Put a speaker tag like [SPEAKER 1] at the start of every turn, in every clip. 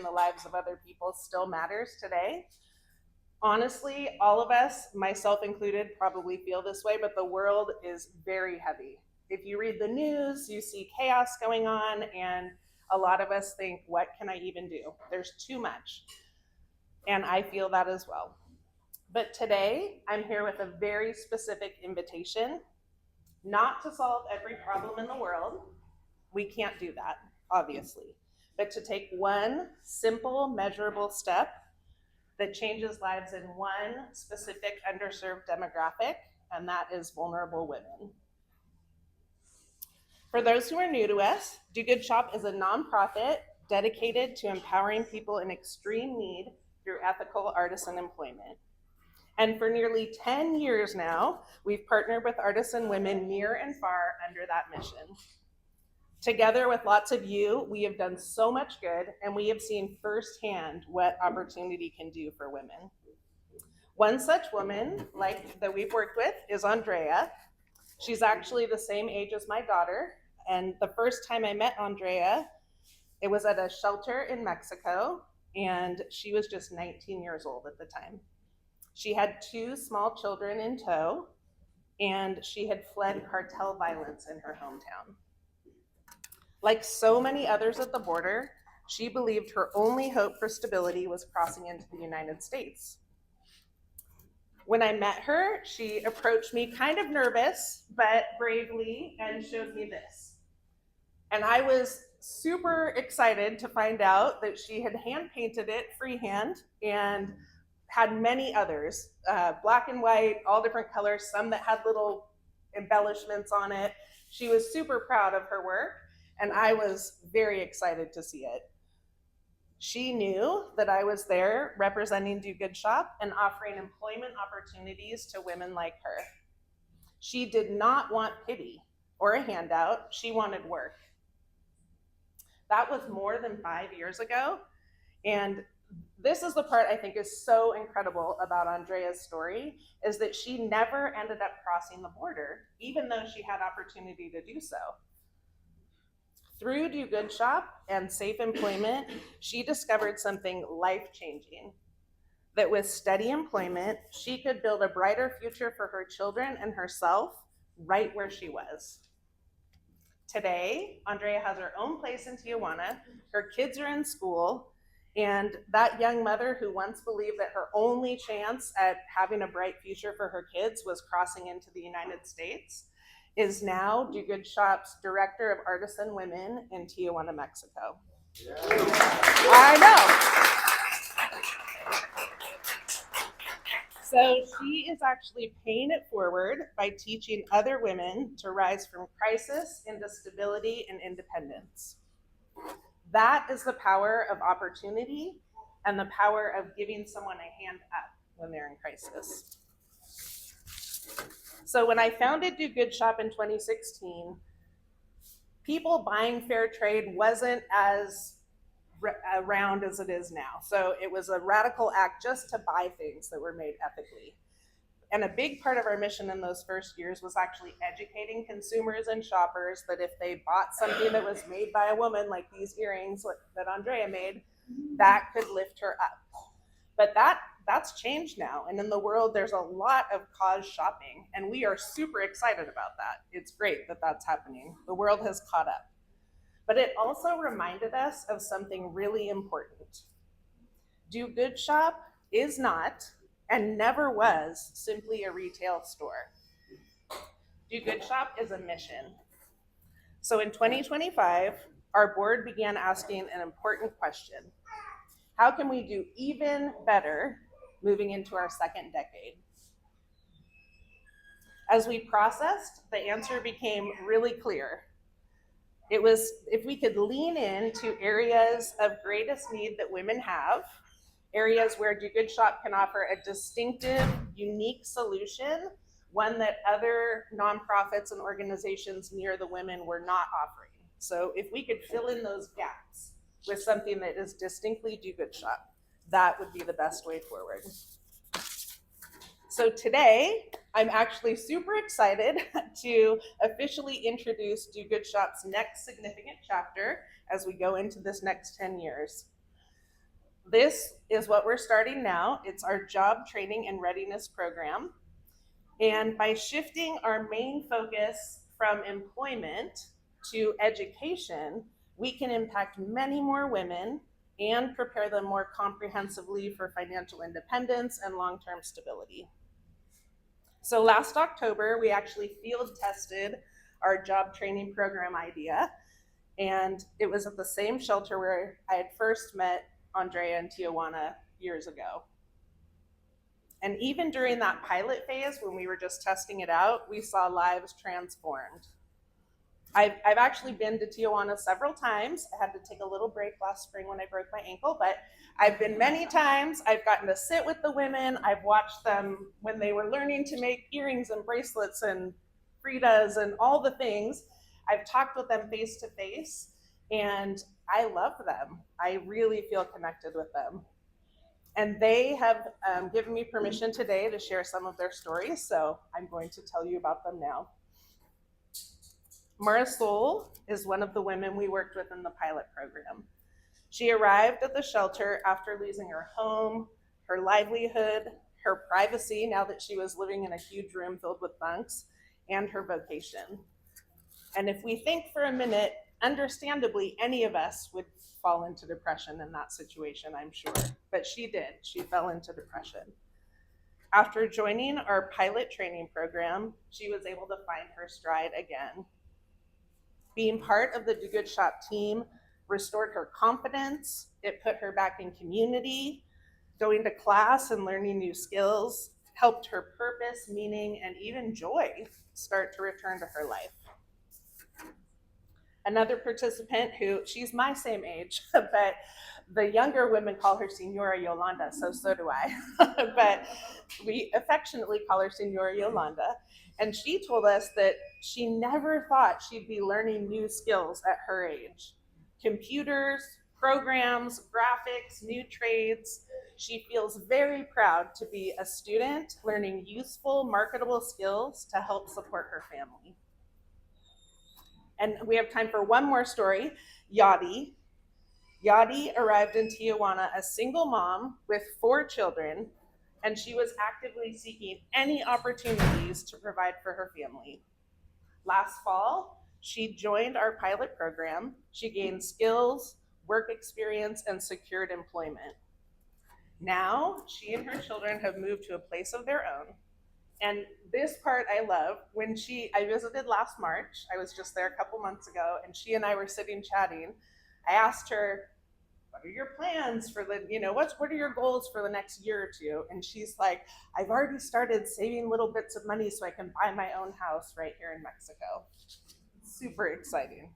[SPEAKER 1] in the lives of other people still matters today. Honestly, all of us, myself included, probably feel this way, but the world is very heavy. If you read the news, you see chaos going on, and a lot of us think, what can I even do? There's too much. And I feel that as well. But today, I'm here with a very specific invitation, not to solve every problem in the world. We can't do that, obviously. But to take one simple, measurable step that changes lives in one specific underserved demographic, and that is vulnerable women. For those who are new to us, Do Good Shop is a nonprofit dedicated to empowering people in extreme need through ethical artisan employment. And for nearly 10 years now, we've partnered with artisan women near and far under that mission. Together with lots of you, we have done so much good, and we have seen firsthand what opportunity can do for women. One such woman that we've worked with is Andrea. She's actually the same age as my daughter, and the first time I met Andrea, it was at a shelter in Mexico, and she was just 19 years old at the time. She had 2 small children in tow, and she had fled cartel violence in her hometown. Like so many others at the border, she believed her only hope for stability was crossing into the United States. When I met her, she approached me kind of nervous, but bravely, and showed me this. And I was super excited to find out that she had hand-painted it freehand and had many others, black and white, all different colors, some that had little embellishments on it. She was super proud of her work, and I was very excited to see it. She knew that I was there representing Do Good Shop and offering employment opportunities to women like her. She did not want pity or a handout. She wanted work. That was more than 5 years ago, and this is the part I think is so incredible about Andrea's story, is that she never ended up crossing the border, even though she had opportunity to do so. Through Do Good Shop and safe employment, she discovered something life-changing, that with steady employment, she could build a brighter future for her children and herself right where she was. Today, Andrea has her own place in Tijuana, her kids are in school, and that young mother who once believed that her only chance at having a bright future for her kids was crossing into the United States is now Do Good Shop's Director of Artisan Women in Tijuana, Mexico. Yeah. I know. So she is actually paying it forward by teaching other women to rise from crisis into stability and independence. That is the power of opportunity and the power of giving someone a hand up when they're in crisis. So when I founded Do Good Shop in 2016, people buying fair trade wasn't as around as it is now. So it was a radical act just to buy things that were made ethically. And a big part of our mission in those first years was actually educating consumers and shoppers that if they bought something that was made by a woman, like these earrings that Andrea made, that could lift her up. But that's changed now. And in the world, there's a lot of cause shopping, and we are super excited about that. It's great that that's happening. The world has caught up. But it also reminded us of something really important. Do Good Shop is not, and never was, simply a retail store. Do Good Shop is a mission. So in 2025, our board began asking an important question. How can we do even better moving into our second decade? As we processed, the answer became really clear. It was if we could lean into areas of greatest need that women have, areas where Do Good Shop can offer a distinctive, unique solution, one that other nonprofits and organizations near the women were not offering. So if we could fill in those gaps with something that is distinctly Do Good Shop, that would be the best way forward. So today, I'm actually super excited to officially introduce Do Good Shop's next significant chapter as we go into this next 10 years. This is what we're starting now. It's our job training and readiness program. And by shifting our main focus from employment to education, we can impact many more women and prepare them more comprehensively for financial independence and long-term stability. So last October, we actually field tested our job training program idea, and it was at the same shelter where I had first met Andrea in Tijuana years ago. And even during that pilot phase, when we were just testing it out, we saw lives transformed. I've actually been to Tijuana several times. I had to take a little break last spring when I broke my ankle, but I've been many times. I've gotten to sit with the women. I've watched them when they were learning to make earrings and bracelets and Fritas and all the things. I've talked with them face to face, and I love them. I really feel connected with them. And they have given me permission today to share some of their stories, so I'm going to tell you about them now. Marisol is one of the women we worked with in the pilot program. She arrived at the shelter after losing her home, her livelihood, her privacy now that she was living in a huge room filled with bunks, and her vocation. And if we think for a minute, understandably, any of us would fall into depression in that situation, I'm sure. But she did. She fell into depression. After joining our pilot training program, she was able to find her stride again. Being part of the Do Good Shop team restored her confidence. It put her back in community. Going to class and learning new skills helped her purpose, meaning, and even joy start to return to her life. Another participant who, she's my same age, but the younger women call her Senora Yolanda, so do I. But we affectionately call her Senora Yolanda. And she told us that she never thought she'd be learning new skills at her age. Computers, programs, graphics, new trades. She feels very proud to be a student learning useful, marketable skills to help support her family. And we have time for one more story. Yadi. Yadi arrived in Tijuana a single mom with 4 children, and she was actively seeking any opportunities to provide for her family. Last fall, she joined our pilot program. She gained skills, work experience, and secured employment. Now, she and her children have moved to a place of their own. And this part I love. I visited last March, I was just there a couple months ago, and she and I were sitting chatting. I asked her, what are your plans for what are your goals for the next year or two? And she's like, I've already started saving little bits of money so I can buy my own house right here in Mexico. Super exciting.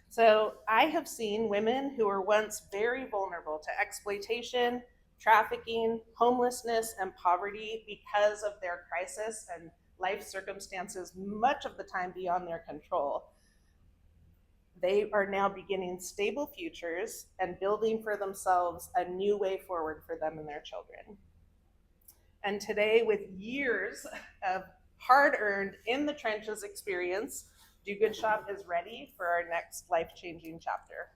[SPEAKER 1] So I have seen women who were once very vulnerable to exploitation, trafficking, homelessness, and poverty because of their crisis and life circumstances, much of the time beyond their control. They are now beginning stable futures and building for themselves a new way forward for them and their children. And today, with years of hard-earned in the trenches experience, Do Good Shop is ready for our next life-changing chapter.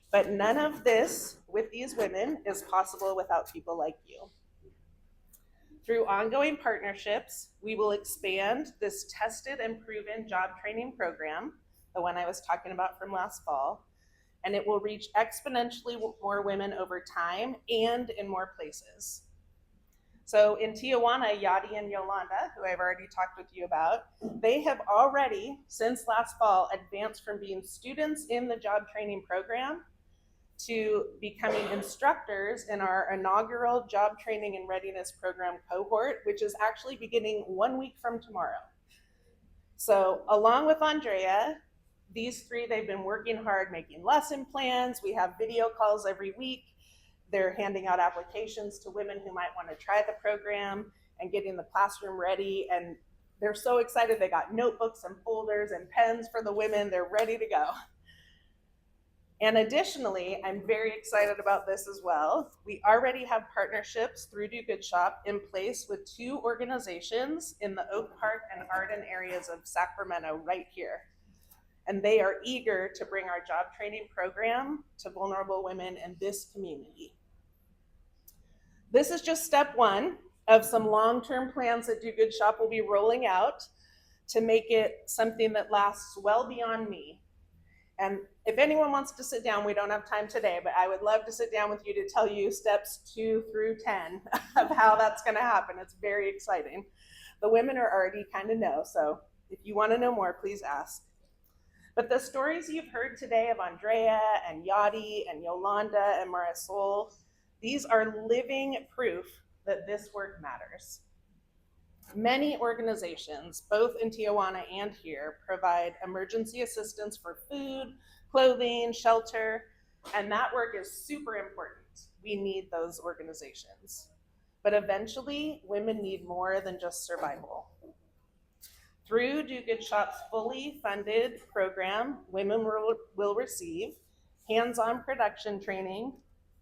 [SPEAKER 1] But none of this with these women is possible without people like you. Through ongoing partnerships, we will expand this tested and proven job training program, the one I was talking about from last fall, and it will reach exponentially more women over time and in more places. So in Tijuana, Yadi and Yolanda, who I've already talked with you about, they have already, since last fall, advanced from being students in the job training program to becoming instructors in our inaugural job training and readiness program cohort, which is actually beginning 1 week from tomorrow. So along with Andrea, these 3, they've been working hard, making lesson plans. We have video calls every week. They're handing out applications to women who might want to try the program and getting the classroom ready. And they're so excited. They got notebooks and folders and pens for the women. They're ready to go. And additionally, I'm very excited about this as well. We already have partnerships through Do Good Shop in place with 2 organizations in the Oak Park and Arden areas of Sacramento right here. And they are eager to bring our job training program to vulnerable women in this community. This is just step 1 of some long-term plans that Do Good Shop will be rolling out to make it something that lasts well beyond me. And if anyone wants to sit down, we don't have time today, but I would love to sit down with you to tell you steps 2 through 10 of how that's going to happen. It's very exciting. The women are already kind of know, so if you want to know more, please ask. But the stories you've heard today of Andrea and Yadi and Yolanda and Marisol, these are living proof that this work matters. Many organizations, both in Tijuana and here, provide emergency assistance for food, clothing, shelter, and that work is super important. We need those organizations. But eventually, women need more than just survival. Through Do Good Shop's fully funded program, women will receive hands-on production training,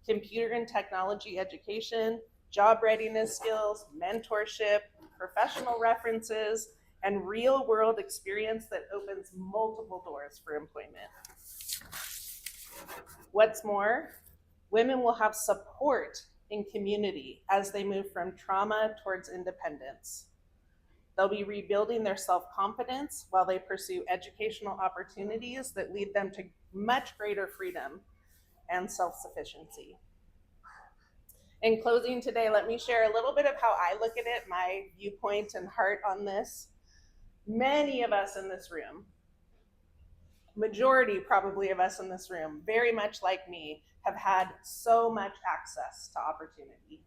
[SPEAKER 1] computer and technology education, job readiness skills, mentorship, professional references, and real-world experience that opens multiple doors for employment. What's more, women will have support in community as they move from trauma towards independence. They'll be rebuilding their self-confidence while they pursue educational opportunities that lead them to much greater freedom and self-sufficiency. In closing today, let me share a little bit of how I look at it, my viewpoint and heart on this. Many of us in this room, majority probably of us in this room, very much like me, have had so much access to opportunity.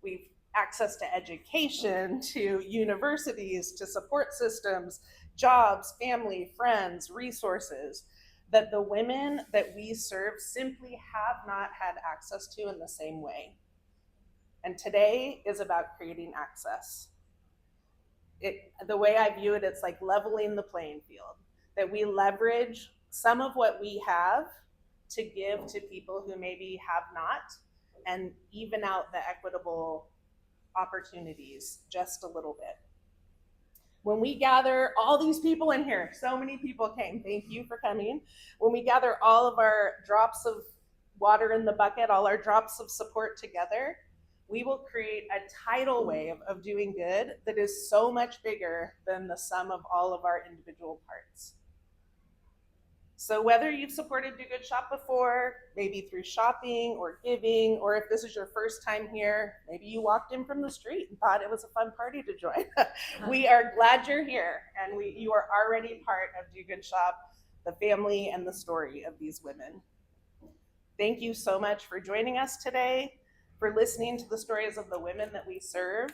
[SPEAKER 1] We've access to education, to universities, to support systems, jobs, family, friends, resources that the women that we serve simply have not had access to in the same way. And today is about creating access. The way I view it, it's like leveling the playing field, that we leverage some of what we have to give to people who maybe have not, and even out the equitable opportunities just a little bit. When we gather all these people in here, so many people came, thank you for coming. When we gather all of our drops of water in the bucket, all our drops of support together, we will create a tidal wave of doing good that is so much bigger than the sum of all of our individual parts. So whether you've supported Do Good Shop before, maybe through shopping or giving, or if this is your first time here, maybe you walked in from the street and thought it was a fun party to join. We are glad you're here, and you are already part of Do Good Shop, the family and the story of these women. Thank you so much for joining us today, for listening to the stories of the women that we serve,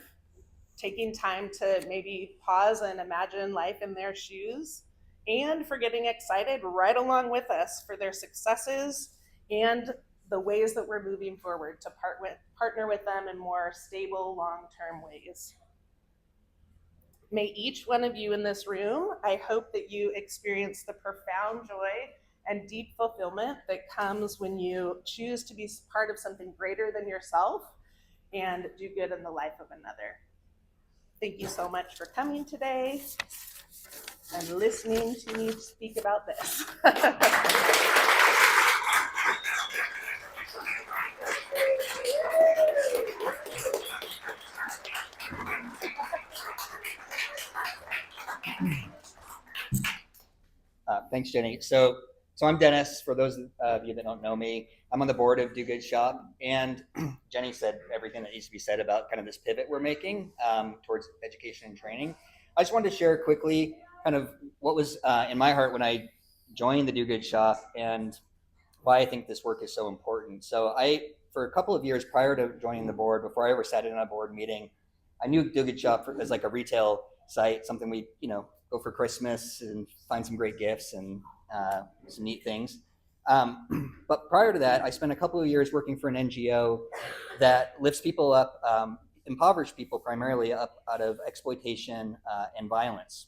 [SPEAKER 1] taking time to maybe pause and imagine life in their shoes, and for getting excited right along with us for their successes and the ways that we're moving forward to partner with them in more stable, long-term ways. May each one of you in this room, I hope that you experience the profound joy and deep fulfillment that comes when you choose to be part of something greater than yourself and do good in the life of another. Thank you so much for coming today and listening to me speak about this.
[SPEAKER 2] Thanks, Jenny. So I'm Dennis. For those of you that don't know me, I'm on the board of Do Good Shop, and Jenny said everything that needs to be said about kind of this pivot we're making towards education and training. I just wanted to share quickly kind of what was in my heart when I joined the Do Good Shop and why I think this work is so important. So for a couple of years prior to joining the board, before I ever sat in on a board meeting, I knew Do Good Shop as like a retail site, something we, go for Christmas and find some great gifts and some neat things. But prior to that, I spent a couple of years working for an NGO that lifts people up, impoverished people primarily up out of exploitation and violence.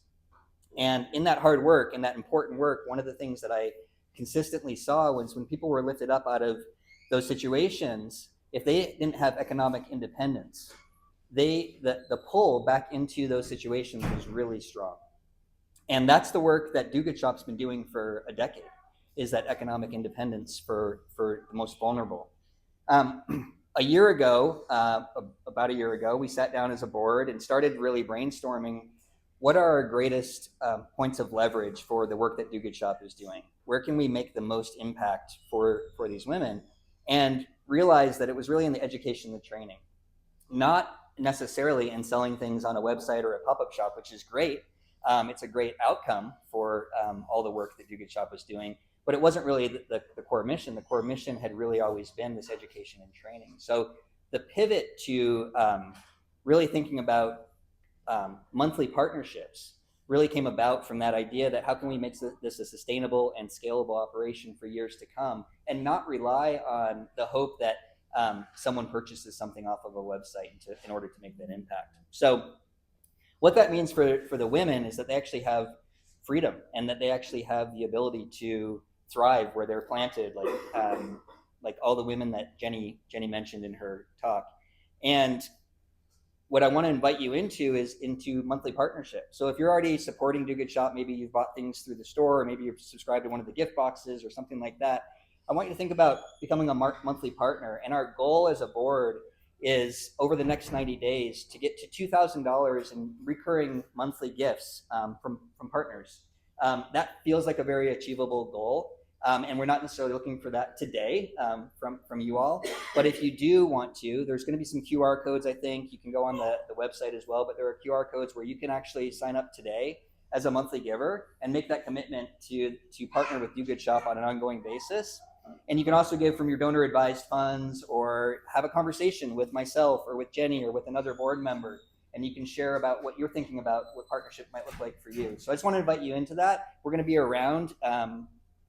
[SPEAKER 2] And in that hard work, in that important work, one of the things that I consistently saw was when people were lifted up out of those situations, if they didn't have economic independence, the pull back into those situations was really strong. And that's the work that Do Good Shop's been doing for a decade, is that economic independence for the most vulnerable. A year ago, about a year ago, we sat down as a board and started really brainstorming what are our greatest points of leverage for the work that Do Good Shop is doing. Where can we make the most impact for these women? And realized that it was really in the education and the training, not necessarily in selling things on a website or a pop-up shop, which is great. It's a great outcome for all the work that Do Good Shop was doing, but it wasn't really the core mission. The core mission had really always been this education and training. So the pivot to really thinking about monthly partnerships really came about from that idea that how can we make this a sustainable and scalable operation for years to come, and not rely on the hope that someone purchases something off of a website in order to make that impact. So what that means for the women is that they actually have freedom, and that they actually have the ability to thrive where they're planted, like all the women that Jenni mentioned in her talk. And what I want to invite you into is into monthly partnerships. So if you're already supporting Do Good Shop, maybe you've bought things through the store, or maybe you've subscribed to one of the gift boxes or something like that, I want you to think about becoming a monthly partner. And our goal as a board is over the next 90 days to get to $2,000 in recurring monthly gifts from partners. That feels like a very achievable goal. And we're not necessarily looking for that today from you all. But if you do want to, there's going to be some QR codes, I think. You can go on the website as well, but there are QR codes where you can actually sign up today as a monthly giver and make that commitment to partner with Do Good Shop on an ongoing basis. And you can also give from your donor advised funds, or have a conversation with myself or with Jenni or with another board member, and you can share about what you're thinking about what partnership might look like for you. So I just want to invite you into that. We're going to be around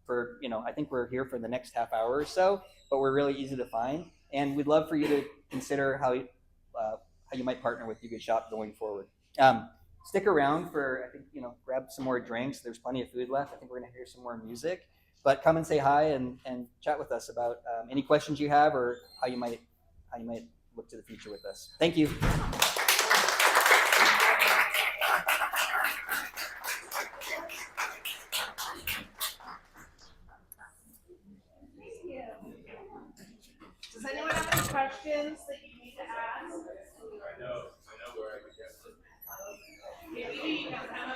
[SPEAKER 2] for, I think we're here for the next half hour or so, but we're really easy to find. And we'd love for you to consider how you might partner with Do Good Shop going forward. Stick around for, I think, grab some more drinks. There's plenty of food left. I think we're going to hear some more music. But come and say hi and chat with us about any questions you have, or how you might look to the future with us. Thank you.
[SPEAKER 1] Does anyone have any questions that you need to ask?
[SPEAKER 3] I know where I could get them.
[SPEAKER 1] Maybe you don't have